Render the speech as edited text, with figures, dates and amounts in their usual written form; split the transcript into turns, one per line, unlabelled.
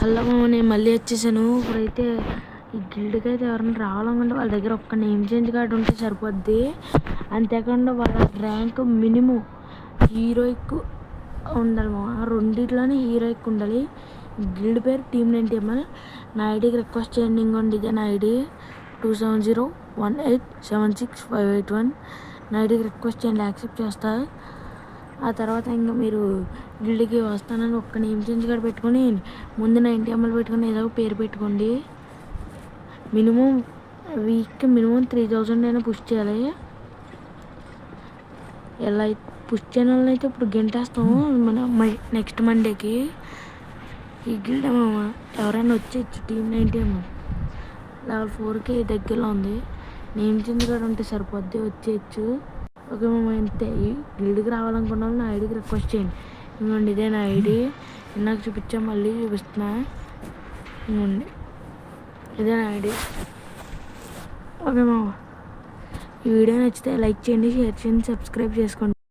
Hello నేను మళ్ళీ వచ్చేసాను. ఇప్పుడైతే ఈ గిల్డ్కి అయితే ఎవరైనా రావాలనుకుంటే వాళ్ళ దగ్గర ఒక్క నేమ్ చేంజ్ కార్డు ఉంటే సరిపోద్ది. అంతేకాకుండా వాళ్ళ ర్యాంక్ మినిమం హీరోయిక్ ఉండాలి. రెండిట్లోనే హీరోయిక్ ఉండాలి. గిల్డ్ పేరు టీమ్ 90ml. నా ఐడికి రిక్వెస్ట్ చేయండి. ఇంకోండి ఇదే నా ఐడి 2701876581. నా ఐడికి రిక్వెస్ట్ చేయండి, యాక్సెప్ట్ చేస్తా. ఆ తర్వాత ఇంకా మీరు గిల్డ్కి వస్తానని ఒక్క నేమ్ చేంజ్ కార్డు పెట్టుకొని ముందు 90ml పెట్టుకొని ఏదో పేరు పెట్టుకోండి. మినిమం వీక్కి మినిమం 3000 అయినా పుష్ చేయాలి. ఎలా పుష్ చేయని వాళ్ళని అయితే ఇప్పుడు గెంటేస్తాము మన నెక్స్ట్ మండేకి. ఈ గిల్డ్ ఎవరైనా వచ్చేయచ్చు. టీమ్ 90ml లెవెల్ 4కి దగ్గరలో ఉంది. నేమ్ చేంజ్ కార్డు ఉంటే సరిపోద్ది, వచ్చేయచ్చు. ఓకే అంతే. ఈ గిల్డ్కి రావాలనుకున్న వాళ్ళు నా ఐడికి రిక్వెస్ట్ చేయండి. ఇంకోండి ఇదే నా ఐడి. ఇందాక చూపించా, మళ్ళీ చూపిస్తున్నా. ఇంకోండి ఇదే నా ఐడి. ఓకే ఈ వీడియో నచ్చితే లైక్ చేయండి, షేర్ చేయండి, సబ్స్క్రైబ్ చేసుకోండి.